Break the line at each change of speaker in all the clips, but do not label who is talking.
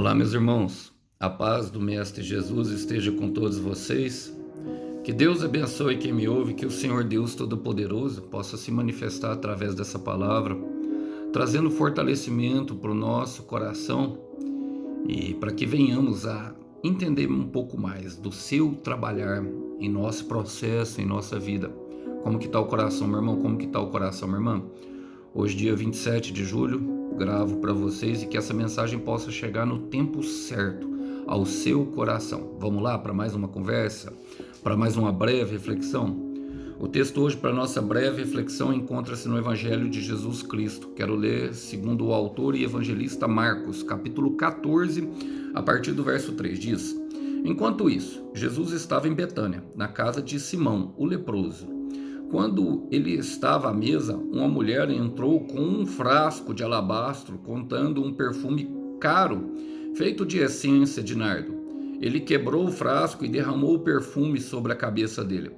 Olá, meus irmãos. A paz do Mestre Jesus esteja com todos vocês. Que Deus abençoe quem me ouve, que o Senhor Deus Todo-Poderoso possa se manifestar através dessa palavra, trazendo fortalecimento para o nosso coração e para que venhamos a entender um pouco mais do seu trabalhar em nosso processo, em nossa vida. Como que está o coração, meu irmão? Como que está o coração, minha irmã? Hoje, dia 27 de julho, gravo para vocês e que essa mensagem possa chegar no tempo certo ao seu coração. Vamos lá para mais uma conversa, para mais uma breve reflexão? O texto hoje para nossa breve reflexão encontra-se no Evangelho de Jesus Cristo. Quero ler segundo o autor e evangelista Marcos, capítulo 14, a partir do verso 3, diz: Enquanto isso, Jesus estava em Betânia, na casa de Simão, o leproso. Quando ele estava à mesa, uma mulher entrou com um frasco de alabastro contendo um perfume caro, feito de essência de nardo. Ele quebrou o frasco e derramou o perfume sobre a cabeça dele.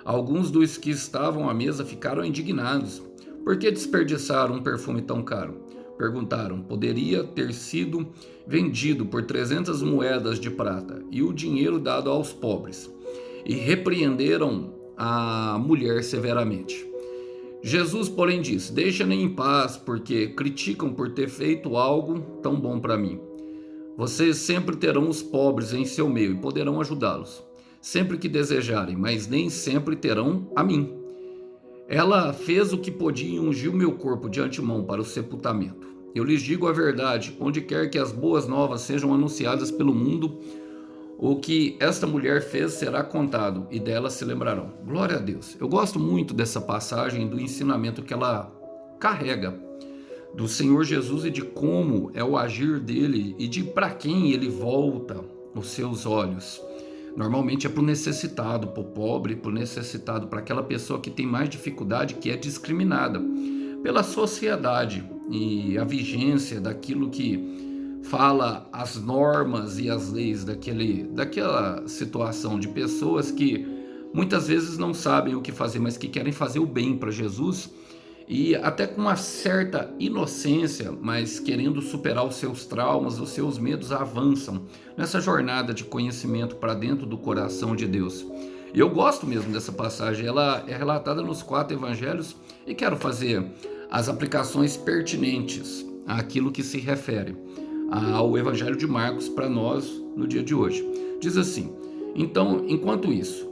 Alguns dos que estavam à mesa ficaram indignados. Por que desperdiçaram um perfume tão caro? Perguntaram. Poderia ter sido vendido por 300 moedas de prata e o dinheiro dado aos pobres. E repreenderam a mulher severamente. Jesus, porém, disse: Deixa-me em paz, porque criticam por ter feito algo tão bom para mim. Vocês sempre terão os pobres em seu meio e poderão ajudá-los, sempre que desejarem, mas nem sempre terão a mim. Ela fez o que podia e ungiu meu corpo de antemão para o sepultamento. Eu lhes digo a verdade: onde quer que as boas novas sejam anunciadas pelo mundo, o que esta mulher fez será contado e dela se lembrarão. Glória a Deus. Eu gosto muito dessa passagem, do ensinamento que ela carrega do Senhor Jesus e de como é o agir dele e de para quem ele volta os seus olhos. Normalmente é para o necessitado, para o pobre, para o necessitado, para aquela pessoa que tem mais dificuldade, que é discriminada pela sociedade e a vigência daquilo que fala as normas e as leis daquela situação de pessoas que muitas vezes não sabem o que fazer, mas que querem fazer o bem para Jesus e até com uma certa inocência, mas querendo superar os seus traumas, os seus medos, avançam nessa jornada de conhecimento para dentro do coração de Deus. E eu gosto mesmo dessa passagem, ela é relatada nos 4 evangelhos e quero fazer as aplicações pertinentes àquilo que se refere ao Evangelho de Marcos para nós no dia de hoje. Diz assim: Então, enquanto isso,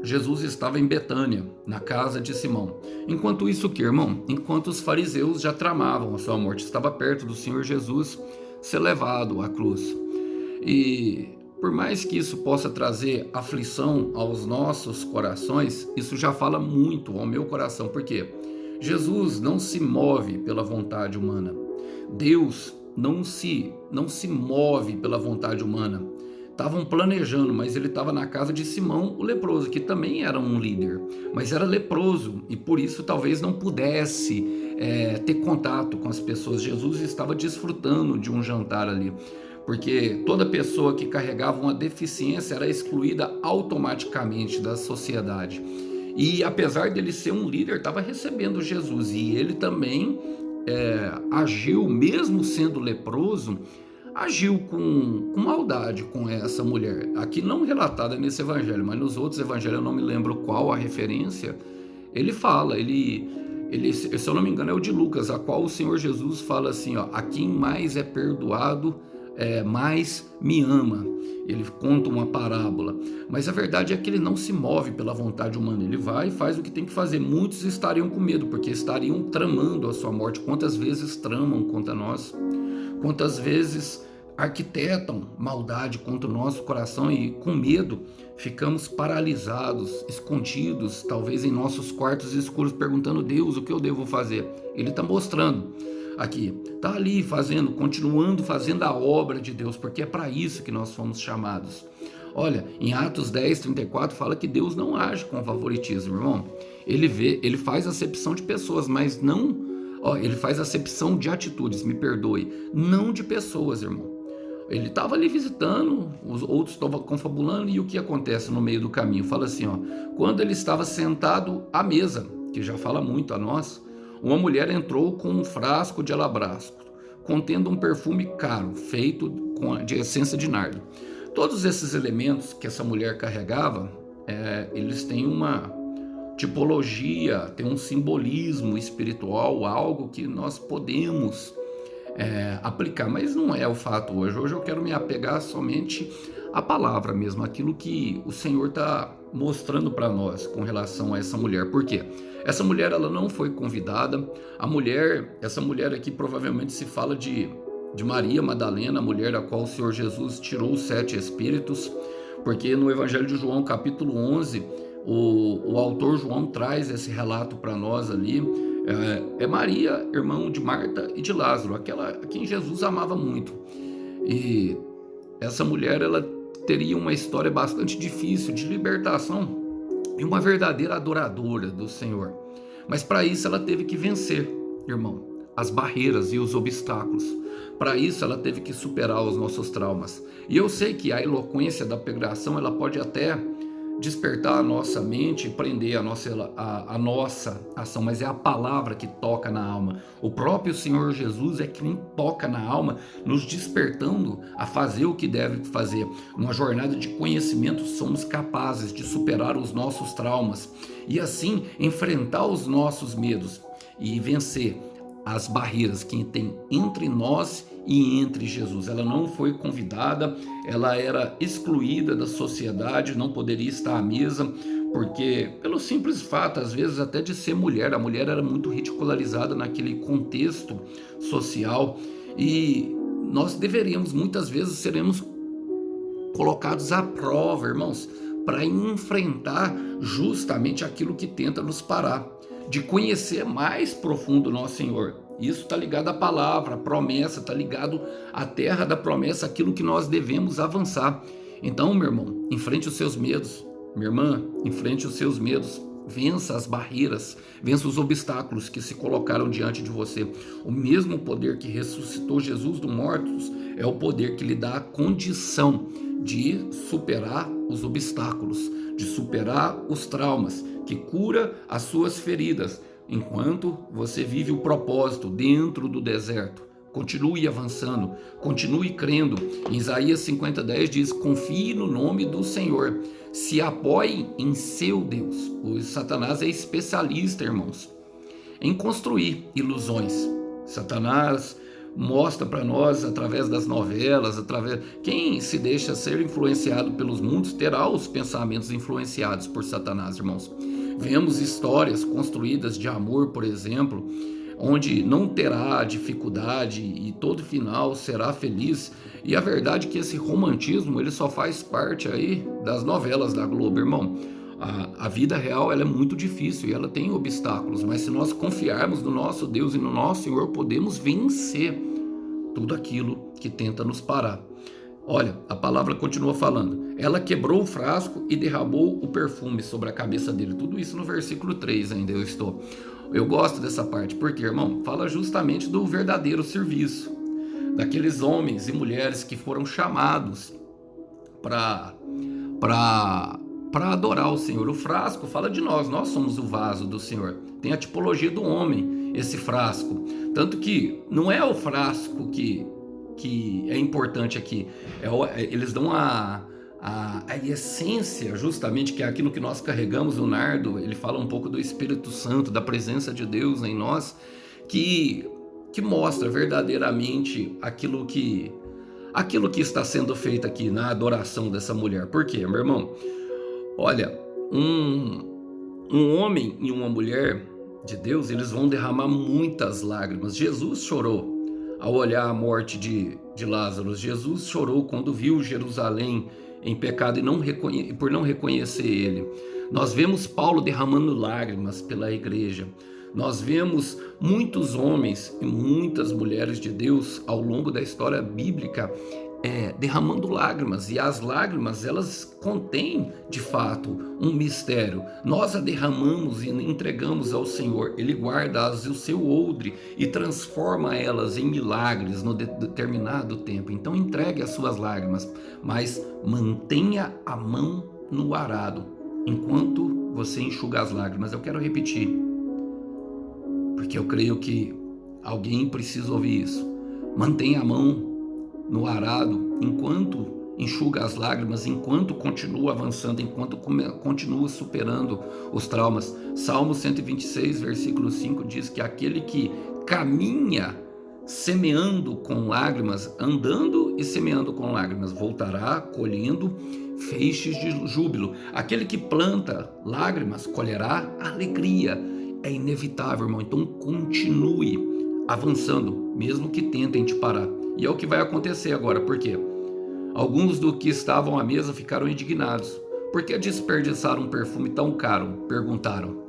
Jesus estava em Betânia, na casa de Simão. Enquanto isso o que, irmão? Enquanto os fariseus já tramavam a sua morte, estava perto do Senhor Jesus ser levado à cruz. E por mais que isso possa trazer aflição aos nossos corações, isso já fala muito ao meu coração, porque Jesus não se move pela vontade humana. Deus não se move pela vontade humana. Estavam planejando, mas ele estava na casa de Simão, o leproso, que também era um líder, mas era leproso e por isso talvez não pudesse ter contato com as pessoas. Jesus estava desfrutando de um jantar ali, porque toda pessoa que carregava uma deficiência era excluída automaticamente da sociedade. E apesar dele ser um líder, estava recebendo Jesus e ele também agiu, mesmo sendo leproso, agiu com maldade com essa mulher. Aqui não relatada nesse evangelho, mas nos outros evangelhos, eu não me lembro qual a referência, ele fala, se eu não me engano é o de Lucas, a qual o Senhor Jesus fala assim, ó, a quem mais é perdoado, mais me ama. Ele conta uma parábola, mas a verdade é que ele não se move pela vontade humana, ele vai e faz o que tem que fazer. Muitos estariam com medo, porque estariam tramando a sua morte. Quantas vezes tramam contra nós? Quantas vezes arquitetam maldade contra o nosso coração e com medo ficamos paralisados, escondidos, talvez em nossos quartos escuros, perguntando: Deus, o que eu devo fazer? Ele está mostrando aqui, está ali fazendo, continuando fazendo a obra de Deus, porque é para isso que nós fomos chamados. Olha, em Atos 10:34 fala que Deus não age com favoritismo, irmão. Ele faz acepção de pessoas, mas não, ele faz acepção de atitudes, me perdoe, não de pessoas, irmão. Ele estava ali visitando, os outros estavam confabulando, e o que acontece no meio do caminho? Fala assim, quando ele estava sentado à mesa, que já fala muito a nós, uma mulher entrou com um frasco de alabastro, contendo um perfume caro, feito de essência de nardo. Todos esses elementos que essa mulher carregava, eles têm uma tipologia, tem um simbolismo espiritual, algo que nós podemos aplicar, mas não é o fato hoje. Hoje eu quero me apegar somente à palavra mesmo, aquilo que o Senhor está mostrando para nós com relação a essa mulher. Por quê? Essa mulher, ela não foi convidada. Essa mulher aqui provavelmente se fala de Maria Madalena, a mulher da qual o Senhor Jesus tirou os 7 espíritos, porque no Evangelho de João, capítulo 11, o autor João traz esse relato para nós ali. É Maria, irmão de Marta e de Lázaro, aquela a quem Jesus amava muito. E essa mulher, ela teria uma história bastante difícil de libertação e uma verdadeira adoradora do Senhor. Mas para isso ela teve que vencer, irmão, as barreiras e os obstáculos. Para isso ela teve que superar os nossos traumas. E eu sei que a eloquência da pregação, ela pode até despertar a nossa mente e prender a nossa ação, mas é a palavra que toca na alma. O próprio Senhor Jesus é quem toca na alma, nos despertando a fazer o que deve fazer. Numa jornada de conhecimento, somos capazes de superar os nossos traumas e assim enfrentar os nossos medos e vencer as barreiras que tem entre nós e entre Jesus. Ela não foi convidada, ela era excluída da sociedade, não poderia estar à mesa, porque pelo simples fato, às vezes até de ser mulher, a mulher era muito ridicularizada naquele contexto social, e nós deveríamos, muitas vezes seremos colocados à prova, irmãos, para enfrentar justamente aquilo que tenta nos parar, de conhecer mais profundo o nosso Senhor. Isso está ligado à palavra, à promessa, está ligado à terra da promessa, aquilo que nós devemos avançar. Então, meu irmão, enfrente os seus medos. Minha irmã, enfrente os seus medos. Vença as barreiras, vença os obstáculos que se colocaram diante de você. O mesmo poder que ressuscitou Jesus dos mortos é o poder que lhe dá a condição de superar os obstáculos, de superar os traumas, que cura as suas feridas, enquanto você vive o propósito dentro do deserto. Continue avançando, continue crendo. Em Isaías 50:10 diz: confie no nome do Senhor, se apoie em seu Deus. O Satanás é especialista, irmãos, em construir ilusões. Satanás mostra para nós através das novelas, quem se deixa ser influenciado pelos mundos terá os pensamentos influenciados por Satanás, irmãos. Vemos histórias construídas de amor, por exemplo, onde não terá dificuldade e todo final será feliz. E a verdade é que esse romantismo, ele só faz parte aí das novelas da Globo, irmão. A vida real, ela é muito difícil e ela tem obstáculos, mas se nós confiarmos no nosso Deus e no nosso Senhor, podemos vencer tudo aquilo que tenta nos parar. Olha, a palavra continua falando. Ela quebrou o frasco e derramou o perfume sobre a cabeça dele. Tudo isso no versículo 3 ainda eu gosto dessa parte, porque, irmão, fala justamente do verdadeiro serviço, daqueles homens e mulheres que foram chamados para adorar o Senhor. O frasco fala de nós somos o vaso do Senhor. Tem a tipologia do homem, esse frasco. Tanto que não é o frasco que é importante aqui, eles dão a essência, justamente, que é aquilo que nós carregamos, o nardo. Ele fala um pouco do Espírito Santo, da presença de Deus em nós, que mostra verdadeiramente aquilo que está sendo feito aqui na adoração dessa mulher. Por quê, meu irmão? Olha, um homem e uma mulher de Deus, eles vão derramar muitas lágrimas. Jesus chorou ao olhar a morte de Lázaro. Jesus chorou quando viu Jerusalém em pecado e por não reconhecer ele. Nós vemos Paulo derramando lágrimas pela igreja. Nós vemos muitos homens e muitas mulheres de Deus ao longo da história bíblica derramando lágrimas, e as lágrimas, elas contêm de fato um mistério. Nós a derramamos e entregamos ao Senhor. Ele guarda-as no seu odre e transforma elas em milagres no determinado tempo. Então entregue as suas lágrimas, mas mantenha a mão no arado enquanto você enxuga as lágrimas. Eu quero repetir, porque eu creio que alguém precisa ouvir isso. Mantém a mão no arado enquanto enxuga as lágrimas, enquanto continua avançando, enquanto continua superando os traumas. Salmo 126, versículo 5 diz que aquele que caminha semeando com lágrimas, andando e semeando com lágrimas, voltará colhendo feixes de júbilo. Aquele que planta lágrimas colherá alegria. É inevitável, irmão. Então continue avançando, mesmo que tentem te parar. E é o que vai acontecer agora. Por quê? Alguns do que estavam à mesa ficaram indignados. Por que desperdiçar um perfume tão caro? Perguntaram.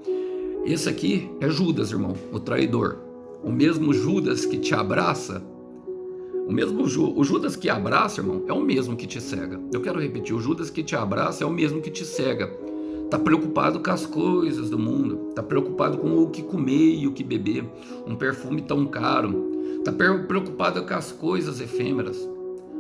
Esse aqui é Judas, irmão, o traidor. O mesmo Judas que te abraça, o Judas que abraça, irmão, é o mesmo que te cega. Eu quero repetir, o Judas que te abraça é o mesmo que te cega. Está preocupado com as coisas do mundo, está preocupado com o que comer e o que beber, um perfume tão caro, está preocupado com as coisas efêmeras.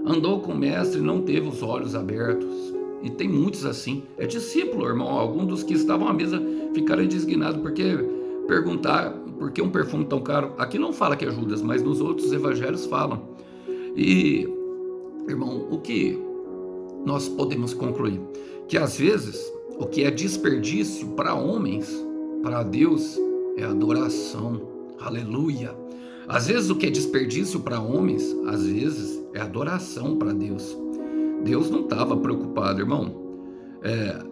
Andou com o mestre e não teve os olhos abertos. E tem muitos assim. É discípulo, irmão. Alguns dos que estavam à mesa ficaram indignados porque perguntar por que um perfume tão caro. Aqui não fala que é Judas, mas nos outros evangelhos falam. E, irmão, o que nós podemos concluir? Que às vezes o que é desperdício para homens, para Deus, é adoração. Aleluia. Às vezes o que é desperdício para homens, às vezes é adoração para Deus. Deus não estava preocupado, irmão.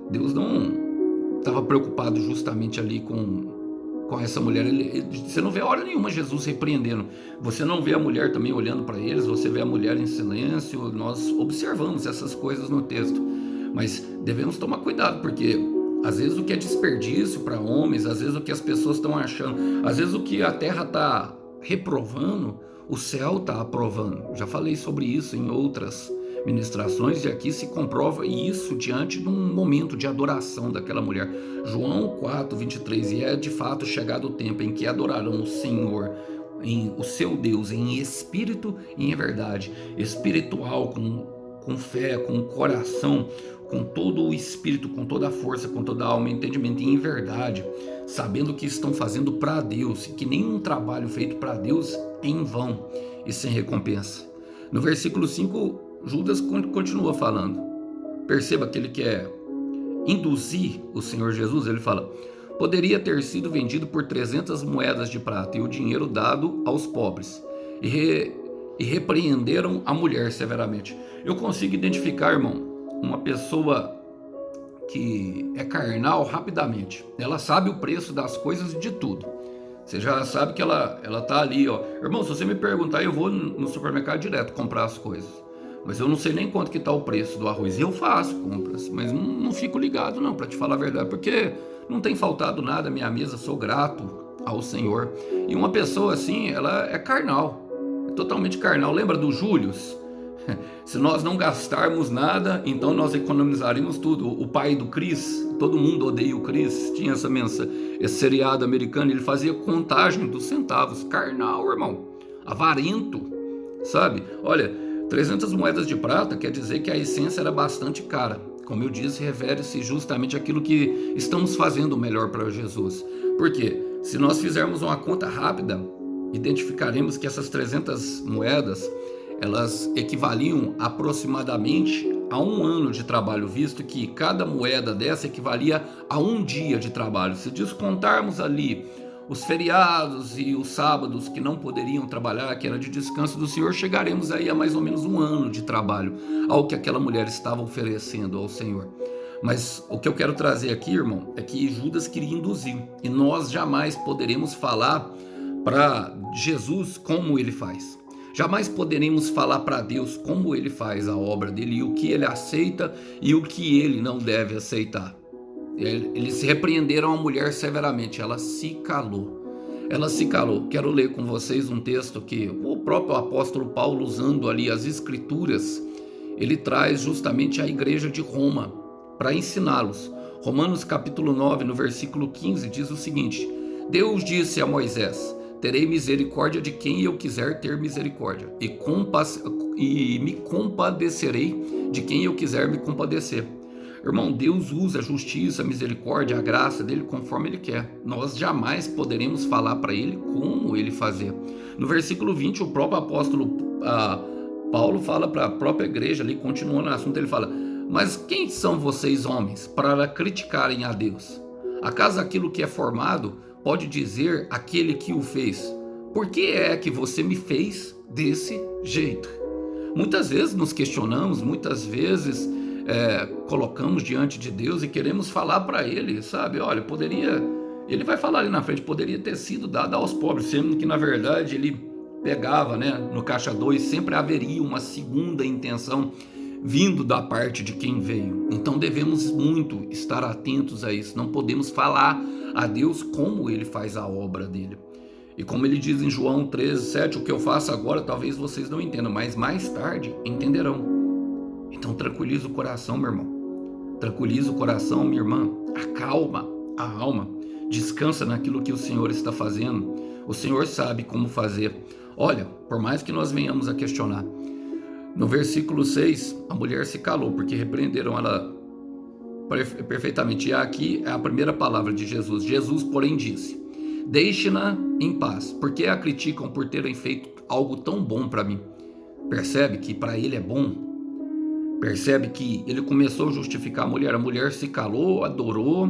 Deus não estava preocupado justamente ali com essa mulher. Você não vê hora nenhuma Jesus repreendendo. Você não vê a mulher também olhando para eles. Você vê a mulher em silêncio. Nós observamos essas coisas no texto. Mas devemos tomar cuidado, porque às vezes o que é desperdício para homens, às vezes o que as pessoas estão achando, às vezes o que a terra está reprovando, o céu está aprovando. Já falei sobre isso em outras ministrações e aqui se comprova isso diante de um momento de adoração daquela mulher. João 4:23, e é de fato chegado o tempo em que adorarão o Senhor, o seu Deus, em espírito e em verdade, espiritual, com fé, com coração, com todo o espírito, com toda a força, com toda a alma, entendimento e em verdade, sabendo que estão fazendo para Deus e que nenhum trabalho feito para Deus é em vão e sem recompensa. No versículo 5, Judas continua falando. Perceba que ele quer induzir o Senhor Jesus. Ele fala: poderia ter sido vendido por 300 moedas de prata e o dinheiro dado aos pobres. E repreenderam a mulher severamente. Eu consigo identificar, irmão, uma pessoa que é carnal rapidamente. Ela sabe o preço das coisas e de tudo. Você já sabe que ela tá ali, ó. Irmão, se você me perguntar, eu vou no supermercado direto comprar as coisas. Mas eu não sei nem quanto que tá o preço do arroz. Eu faço compras, mas não fico ligado não, para te falar a verdade, porque não tem faltado nada à minha mesa, sou grato ao Senhor. E uma pessoa assim, ela é carnal, é totalmente carnal. Lembra do Július? Se nós não gastarmos nada, então nós economizaremos tudo. O pai do Chris, todo mundo odeia o Chris, tinha esse seriado americano, ele fazia contagem dos centavos. Carnal, irmão, avarento, sabe? Olha, 300 moedas de prata quer dizer que a essência era bastante cara. Como eu disse, refere-se justamente àquilo que estamos fazendo melhor para Jesus. Por quê? Se nós fizermos uma conta rápida, identificaremos que essas 300 moedas, elas equivaliam aproximadamente a 1 ano de trabalho, visto que cada moeda dessa equivalia a 1 dia de trabalho. Se descontarmos ali os feriados e os sábados que não poderiam trabalhar, que era de descanso do Senhor, chegaremos aí a mais ou menos 1 ano de trabalho, ao que aquela mulher estava oferecendo ao Senhor. Mas o que eu quero trazer aqui, irmão, é que Judas queria induzir, e nós jamais poderemos falar para Jesus como ele faz. Jamais poderemos falar para Deus como ele faz a obra dele, e o que ele aceita e o que ele não deve aceitar. Eles repreenderam a mulher severamente, ela se calou. Ela se calou. Quero ler com vocês um texto que o próprio apóstolo Paulo, usando ali as escrituras, ele traz justamente à igreja de Roma para ensiná-los. Romanos capítulo 9, no versículo 15, diz o seguinte: Deus disse a Moisés: terei misericórdia de quem eu quiser ter misericórdia, e me compadecerei de quem eu quiser me compadecer. Irmão, Deus usa a justiça, a misericórdia, a graça dele conforme ele quer. Nós jamais poderemos falar para ele como ele fazer. No versículo 20, o próprio apóstolo Paulo fala para a própria igreja ali, continuando no assunto, ele fala: mas quem são vocês, homens, para criticarem a Deus? Acaso aquilo que é formado pode dizer aquele que o fez: por que é que você me fez desse jeito? Muitas vezes nos questionamos, muitas vezes colocamos diante de Deus e queremos falar para Ele, sabe? Olha, poderia... Ele vai falar ali na frente, poderia ter sido dado aos pobres, sendo que na verdade ele pegava, né, no caixa 2, sempre haveria uma segunda intenção vindo da parte de quem veio. Então devemos muito estar atentos a isso, não podemos falar a Deus como Ele faz a obra dele. E como ele diz em João 13:7, o que eu faço agora talvez vocês não entendam, mas mais tarde entenderão. Então tranquiliza o coração, meu irmão. Tranquiliza o coração, minha irmã. Acalma a alma. Descansa naquilo que o Senhor está fazendo. O Senhor sabe como fazer. Olha, por mais que nós venhamos a questionar, no versículo 6, a mulher se calou, porque repreenderam ela perfeitamente. E aqui é a primeira palavra de Jesus. Jesus, porém, disse: deixe-na em paz, porque a criticam por terem feito algo tão bom para mim. Percebe que para ele é bom? Percebe que ele começou a justificar a mulher se calou, adorou,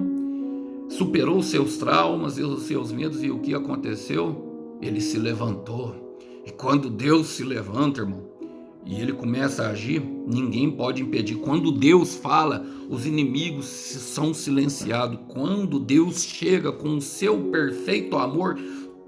superou os seus traumas e os seus medos, e o que aconteceu? Ele se levantou. E quando Deus se levanta, irmão, e ele começa a agir, ninguém pode impedir. Quando Deus fala, os inimigos são silenciados. Quando Deus chega com o seu perfeito amor,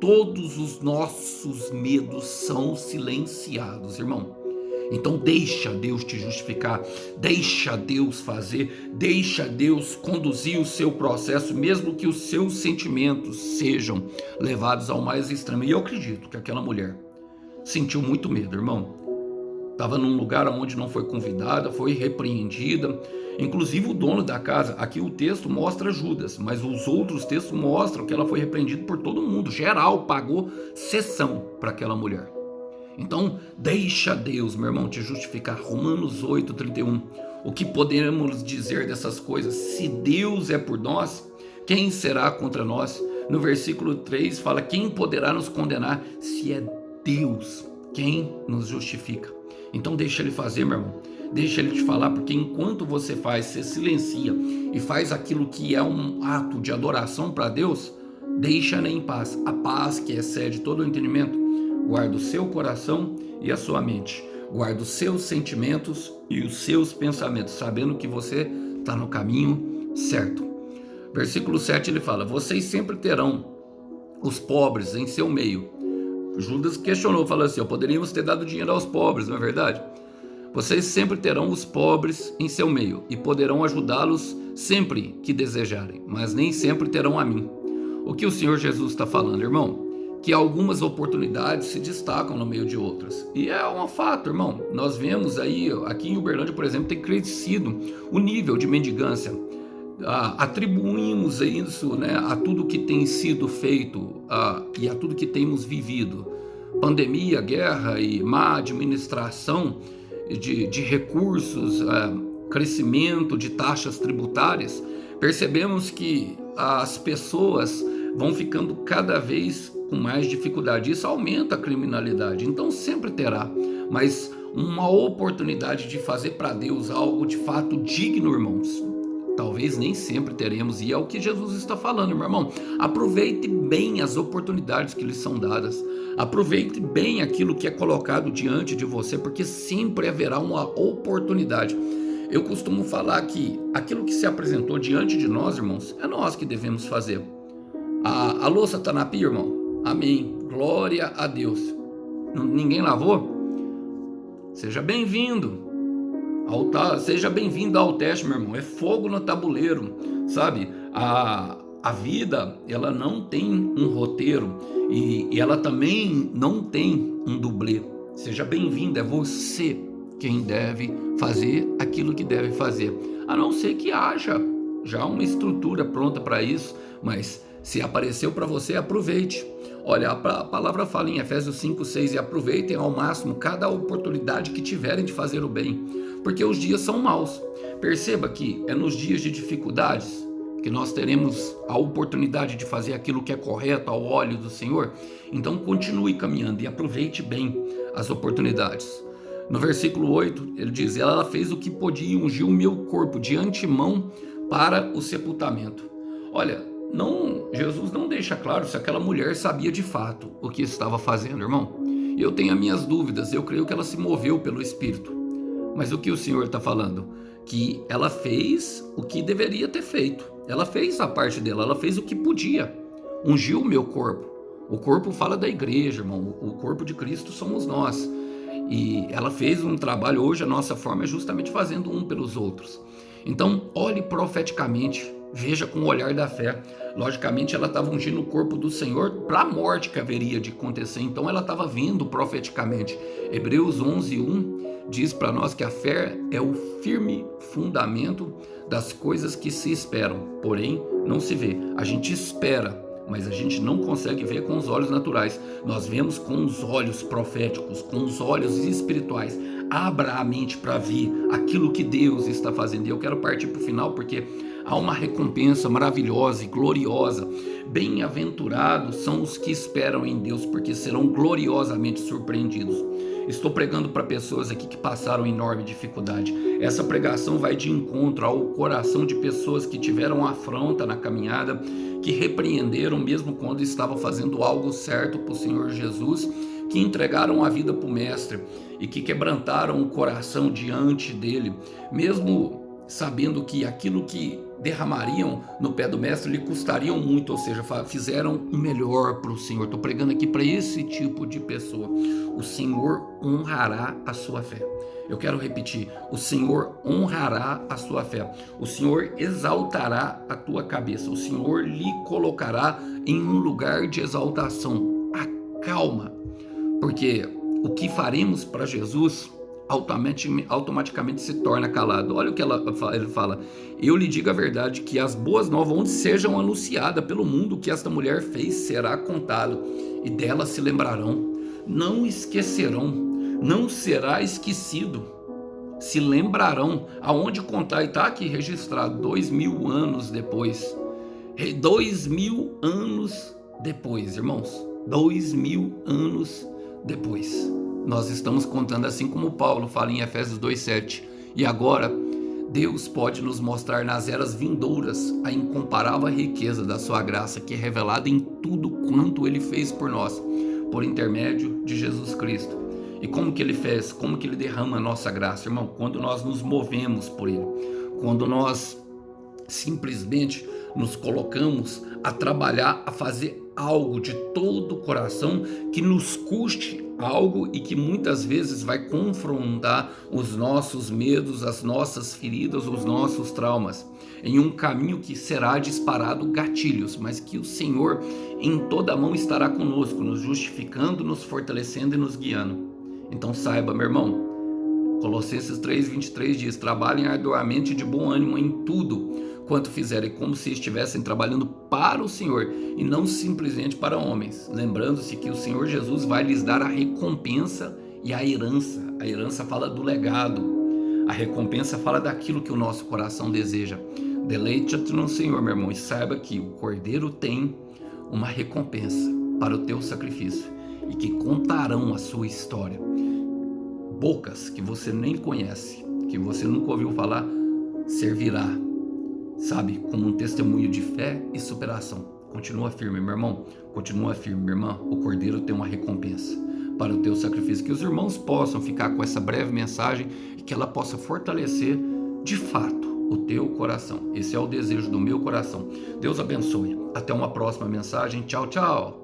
todos os nossos medos são silenciados, irmão. Então deixa Deus te justificar, deixa Deus fazer, deixa Deus conduzir o seu processo, mesmo que os seus sentimentos sejam levados ao mais extremo. E eu acredito que aquela mulher sentiu muito medo, irmão. Estava num lugar onde não foi convidada, foi repreendida. Inclusive o dono da casa, aqui o texto mostra Judas, mas os outros textos mostram que ela foi repreendida por todo mundo. Geral pagou sessão para aquela mulher. Então deixa Deus, meu irmão, te justificar. Romanos 8:31. O que podemos dizer dessas coisas? Se Deus é por nós, quem será contra nós? No versículo 3 fala: quem poderá nos condenar? Se é Deus quem nos justifica. Então deixa Ele fazer, meu irmão. Deixa Ele te falar, porque enquanto você faz, você silencia e faz aquilo que é um ato de adoração para Deus, deixa-na em paz. A paz que excede todo o entendimento guarda o seu coração e a sua mente. Guarda os seus sentimentos e os seus pensamentos, sabendo que você está no caminho certo. Versículo 7 ele fala: vocês sempre terão os pobres em seu meio. Judas questionou, falou assim: poderíamos ter dado dinheiro aos pobres, não é verdade? Vocês sempre terão os pobres em seu meio e poderão ajudá-los sempre que desejarem, mas nem sempre terão a mim. O que o Senhor Jesus está falando, irmão? Que algumas oportunidades se destacam no meio de outras. E é um fato, irmão. Nós vemos aí, aqui em Uberlândia, por exemplo, tem crescido o nível de mendigância. Atribuímos isso, né, a tudo que tem sido feito e a tudo que temos vivido. Pandemia, guerra e má administração de recursos, crescimento de taxas tributárias. Percebemos que as pessoas vão ficando cada vez com mais dificuldade. Isso aumenta a criminalidade. Então sempre terá, mas uma oportunidade de fazer para Deus algo de fato digno, irmãos, talvez nem sempre teremos, e é o que Jesus está falando, meu irmão. Aproveite bem as oportunidades que lhes são dadas. Aproveite bem aquilo que é colocado diante de você, porque sempre haverá uma oportunidade. Eu costumo falar que aquilo que se apresentou diante de nós, irmãos, é nós que devemos fazer. A louça está na pia, irmão? Amém. Glória a Deus. Ninguém lavou? Seja bem-vindo. Seja bem-vindo ao teste, meu irmão. É fogo no tabuleiro, sabe? A vida, ela não tem um roteiro e ela também não tem um dublê. Seja bem-vindo, é você quem deve fazer aquilo que deve fazer. A não ser que haja já uma estrutura pronta para isso, mas se apareceu para você, aproveite. Olha, a palavra fala em Efésios 5:6, e aproveitem ao máximo cada oportunidade que tiverem de fazer o bem, porque os dias são maus. Perceba que é nos dias de dificuldades que nós teremos a oportunidade de fazer aquilo que é correto ao olho do Senhor. Então continue caminhando e aproveite bem as oportunidades. No versículo 8, ele diz: ela fez o que podia e ungiu o meu corpo de antemão para o sepultamento. Olha, Jesus não deixa claro se aquela mulher sabia de fato o que estava fazendo, irmão. Eu tenho as minhas dúvidas, eu creio que ela se moveu pelo Espírito. Mas o que o Senhor está falando? Que ela fez o que deveria ter feito. Ela fez a parte dela, ela fez o que podia. Ungiu o meu corpo. O corpo fala da igreja, irmão. O corpo de Cristo somos nós. E ela fez um trabalho, hoje a nossa forma é justamente fazendo um pelos outros. Então, olhe profeticamente, veja com o olhar da fé. Logicamente, ela estava ungindo o corpo do Senhor para a morte que haveria de acontecer. Então, ela estava vendo profeticamente. Hebreus 11:1 diz para nós que a fé é o firme fundamento das coisas que se esperam, porém não se vê. A gente espera, mas a gente não consegue ver com os olhos naturais. Nós vemos com os olhos proféticos, com os olhos espirituais. Abra a mente para ver aquilo que Deus está fazendo. E eu quero partir para o final porque há uma recompensa maravilhosa e gloriosa. Bem-aventurados são os que esperam em Deus, porque serão gloriosamente surpreendidos. Estou pregando para pessoas aqui que passaram enorme dificuldade. Essa pregação vai de encontro ao coração de pessoas que tiveram afronta na caminhada, que repreenderam mesmo quando estavam fazendo algo certo para o Senhor Jesus, que entregaram a vida para o Mestre e que quebrantaram o coração diante dele, mesmo sabendo que aquilo que derramariam no pé do Mestre lhe custariam muito, ou seja, fizeram o melhor para o Senhor. Estou pregando aqui para esse tipo de pessoa. O Senhor honrará a sua fé. Eu quero repetir: o Senhor honrará a sua fé. O Senhor exaltará a tua cabeça. O Senhor lhe colocará em um lugar de exaltação. Acalma, porque o que faremos para Jesus automaticamente se torna calado. Olha o que ele fala: eu lhe digo a verdade, que as boas novas, onde sejam anunciadas pelo mundo, o que esta mulher fez será contado, e dela se lembrarão, não esquecerão, não será esquecido, se lembrarão. Aonde contar? E está aqui registrado 2000 anos depois. 2000 anos depois, irmãos, 2000 anos depois. Nós estamos contando, assim como Paulo fala em Efésios 2:7. E agora, Deus pode nos mostrar nas eras vindouras a incomparável riqueza da sua graça, que é revelada em tudo quanto Ele fez por nós, por intermédio de Jesus Cristo. E como que Ele fez? Como que Ele derrama a nossa graça, irmão? Quando nós nos movemos por Ele. Quando nós simplesmente nos colocamos a trabalhar, a fazer algo de todo o coração que nos custe algo e que muitas vezes vai confrontar os nossos medos, as nossas feridas, os nossos traumas, em um caminho que será disparado gatilhos, mas que o Senhor em toda a mão estará conosco, nos justificando, nos fortalecendo e nos guiando. Então saiba, meu irmão, Colossenses 3:23 diz: trabalhem arduamente de bom ânimo em tudo quanto fizerem, como se estivessem trabalhando para o Senhor e não simplesmente para homens, lembrando-se que o Senhor Jesus vai lhes dar a recompensa e a herança. A herança fala do legado, a recompensa fala daquilo que o nosso coração deseja. Deleite-te no Senhor, meu irmão, e saiba que o Cordeiro tem uma recompensa para o teu sacrifício e que contarão a sua história. Bocas que você nem conhece, que você nunca ouviu falar, servirá, sabe, como um testemunho de fé e superação. Continua firme, meu irmão. Continua firme, minha irmã. O Cordeiro tem uma recompensa para o teu sacrifício. Que os irmãos possam ficar com essa breve mensagem e que ela possa fortalecer de fato o teu coração. Esse é o desejo do meu coração. Deus abençoe. Até uma próxima mensagem. Tchau, tchau.